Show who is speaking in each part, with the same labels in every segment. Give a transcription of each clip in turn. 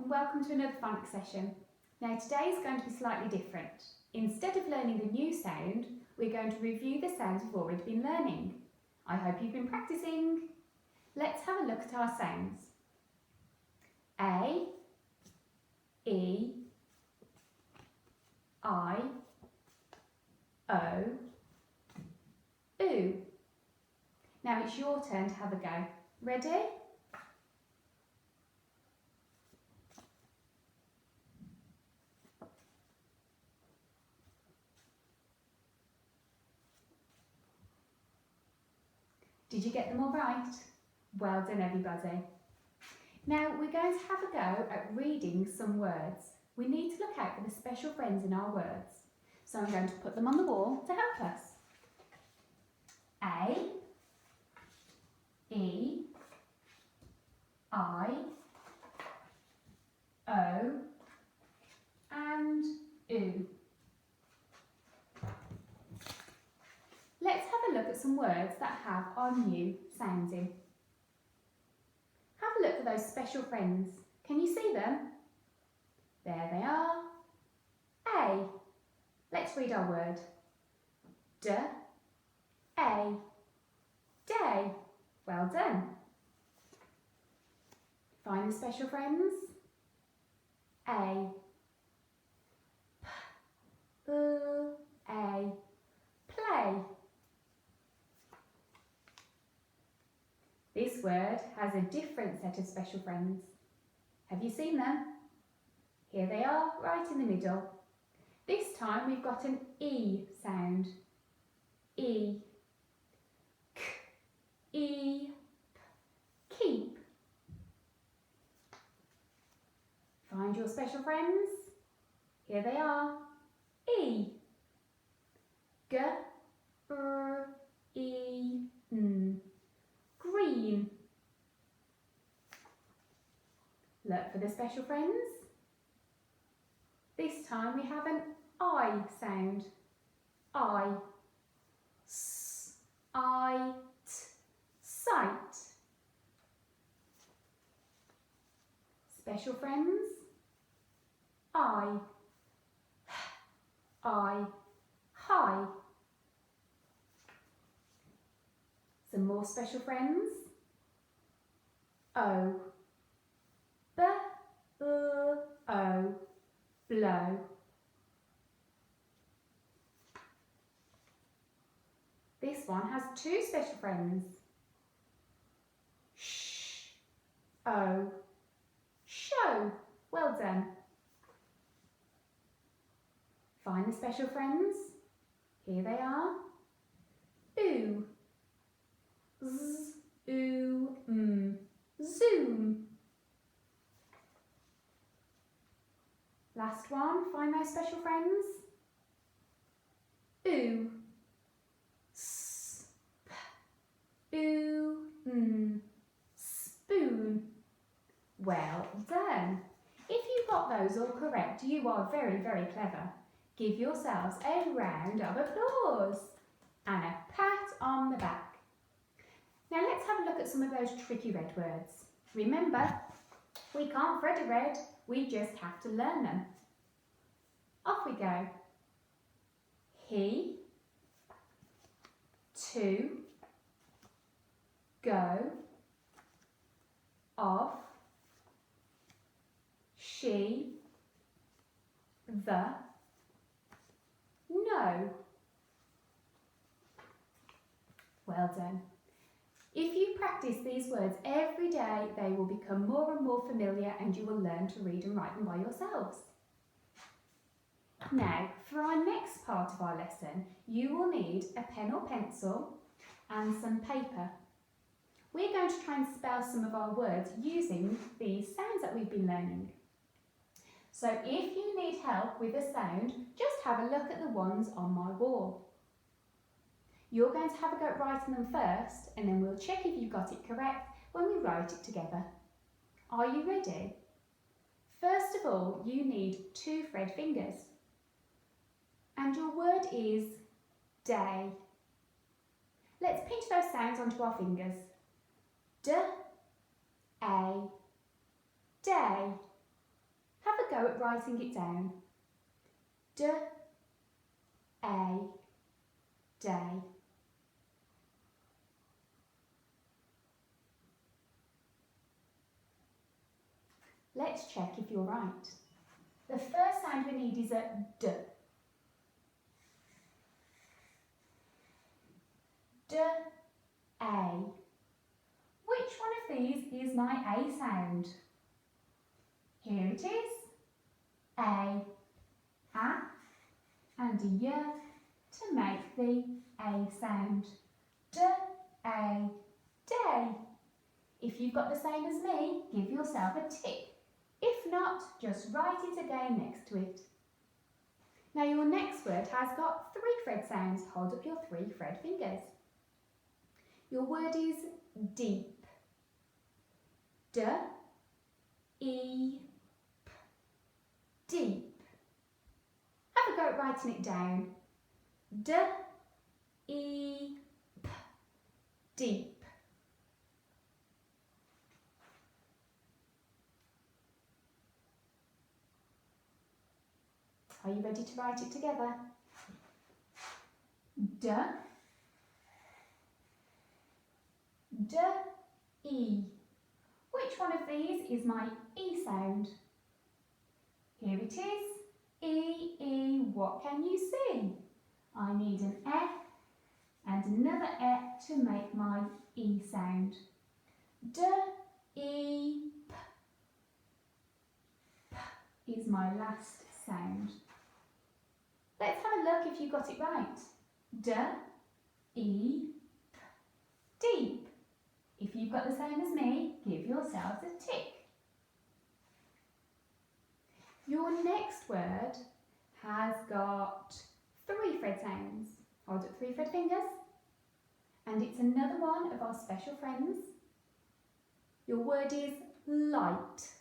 Speaker 1: and welcome to another Phonics session. Now today is going to be slightly different. Instead of learning a new sound, we're going to review the sounds we've already been learning. I hope you've been practicing. Let's have a look at our sounds. A, E, I, O, oo. Now it's your turn to have a go. Ready? Did you get them all right? Well done, everybody. Now we're going to have a go at reading some words. We need to look out for the special friends in our words. So I'm going to put them on the wall to help us. A, E, I, O, and oo. Let's have a look at some words that have our new sounds in. Have a look for those special friends. Can you see them? There they are. A. Let's read our word. D-A. Day. Well done. Find the special friends. A. P-L-A. Play. This word has a different set of special friends. Have you seen them? Here they are, right in the middle. This time we've got an E sound. E. K. E. P. Keep. Find your special friends. Here they are. E. G. R. E. N. Green. Look for the special friends. This time we have an I sound. I. S. I. T. Sight. Special friends. I. H. I. High. Some more special friends. O. B-O. Blow. This one has two special friends. Sh. O. Show. Well done. Find the special friends. Here they are. Oo. Z, oo, zoom. Last one, find those special friends. Oo. S, p, oo, spoon. Well done. If you got those all correct, you are very, very clever. Give yourselves a round of applause and a pat on the back. Now let's have a look at some of those tricky red words. Remember, we can't thread a red, we just have to learn them. Off we go. He, to, go, off, she, the, no. Well done. If you practice these words every day, they will become more and more familiar and you will learn to read and write them by yourselves. Now, for our next part of our lesson, you will need a pen or pencil and some paper. We're going to try and spell some of our words using these sounds that we've been learning. So if you need help with a sound, just have a look at the ones on my wall. You're going to have a go at writing them first and then we'll check if you've got it correct when we write it together. Are you ready? First of all, you need 2 thread fingers. And your word is day. Let's pinch those sounds onto our fingers. D, A, day. go at writing it down. D-A, day. Let's check if you're right. The first sound we need is a D. D-A. Which one of these is my A sound? Here it is. A, and a Y to make the A sound. D-A, day. If you've got the same as me, give yourself a tick. If not, just write it again next to it. Now your next word has got 3 fret sounds. Hold up your 3 fret fingers. Your word is deep. D-E-P. Deep. Have a go at writing it down. D-E-P. Deep. Are you ready to write it together? D, D, E. Which one of these is my E sound? Here it is. E, E. What can you see? I need an F and another F to make my E sound. D, E, P. P is my last sound. Let's have a look if you got it right. D, E, P. Deep. If you've got the same as me, give yourselves a tick. Your next word has got 3 fret sounds. Hold up 3 fret fingers. And it's another one of our special friends. Your word is light.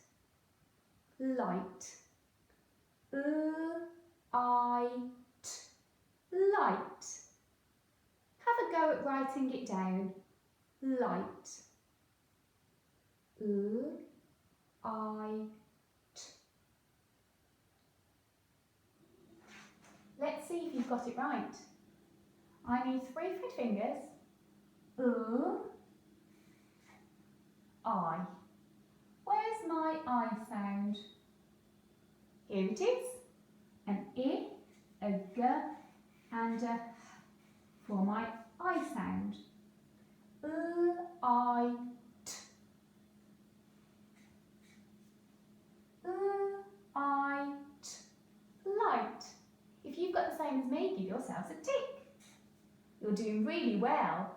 Speaker 1: Light. L-I-T. Light. Have a go at writing it down. Light. L-I-T. Let's see if you've got it right. I need 3 fret fingers. I. Where's my I sound? Here it is. An I, a G, and a H for my I sound. L-I-T. L-I-T. Light. If you've got the same as me, give yourselves a tick. You're doing really well.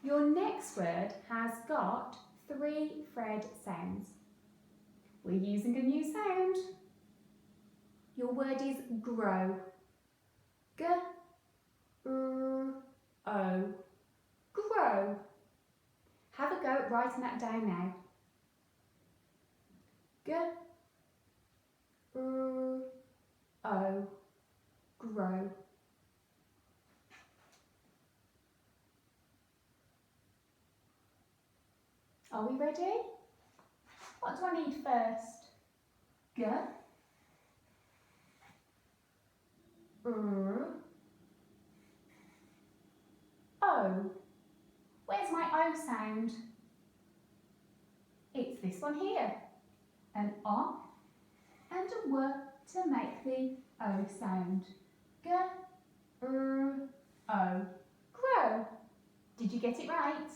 Speaker 1: Your next word has got 3 fret sounds. We're using a new sound. Your word is grow. G-R-O. Grow. Have a go at writing that down now. G-R-O. Grow. Are we ready? What do I need first? G, R, O. Where's my O sound? It's this one here. An O and a W to make the O sound. G, R, O. Grow. Did you get it right?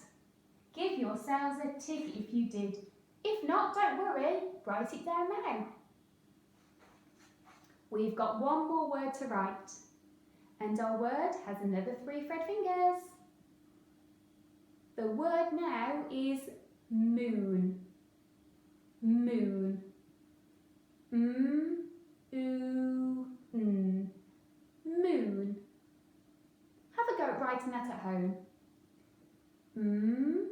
Speaker 1: Give yourselves a tick if you did. If not, don't worry, write it down now. We've got one more word to write, and our word has another 3 fret fingers. The word now is moon. Moon. M-oo-n. Moon. Have a go at writing that at home. M-oo-n.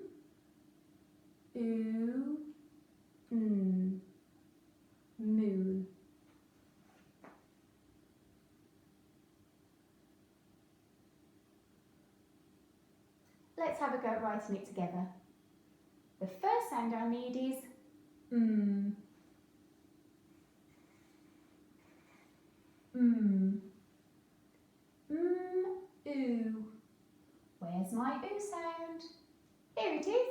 Speaker 1: Moon. Let's have a go at writing it together. The first sound I need is Where's my oo sound? Here it is.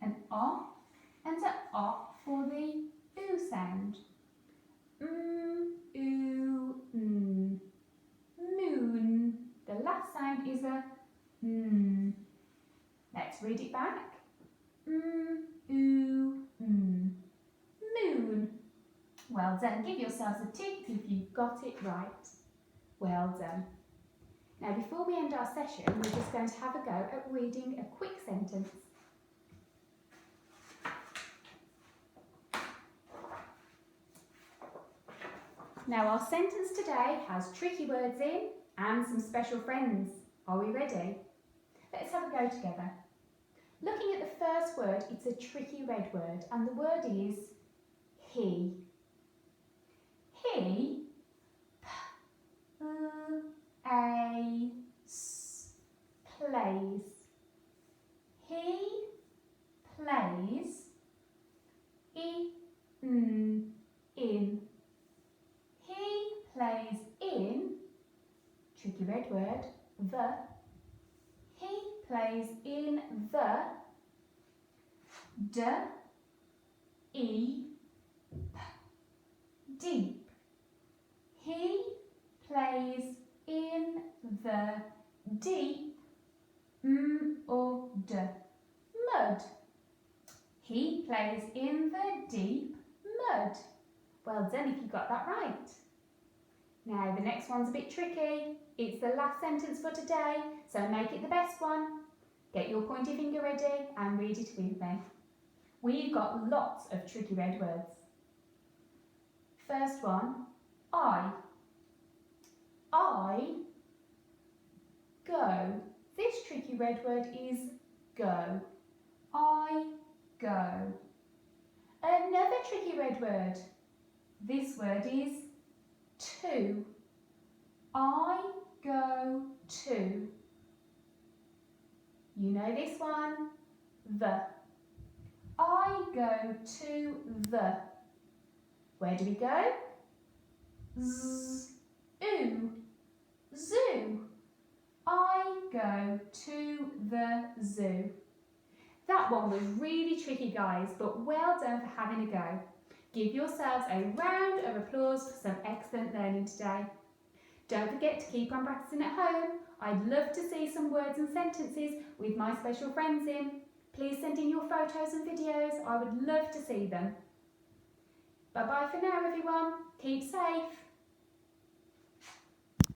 Speaker 1: An O and an O for the oo sound. Oo, n. Moon. The last sound is a n. Let's read it back. Oo, n. Moon. Well done. Give yourselves a tick if you've got it right. Well done. Now, before we end our session, we're just going to have a go at reading a quick sentence. Now, our sentence today has tricky words in and some special friends. Are we ready? Let's have a go together. Looking at the first word, it's a tricky red word, and the word is he. He, plays. He plays in. He plays in, tricky red word, the. He plays in the deep. He plays in the deep or mud. He plays in the deep mud. Well done if you got that right. Now the next one's a bit tricky. It's the last sentence for today, so make it the best one. Get your pointy finger ready and read it with me. We've got lots of tricky red words. First one, I go. This tricky red word is go. I go. Another tricky red word. This word is to. I go to. You know this one? The. I go to the. Where do we go? Zoo. I go to the zoo. That one was really tricky, guys, but well done for having a go. Give yourselves a round of applause for some excellent learning today. Don't forget to keep on practicing at home. I'd love to see some words and sentences with my special friends in. Please send in your photos and videos. I would love to see them. Bye-bye for now, everyone. Keep safe.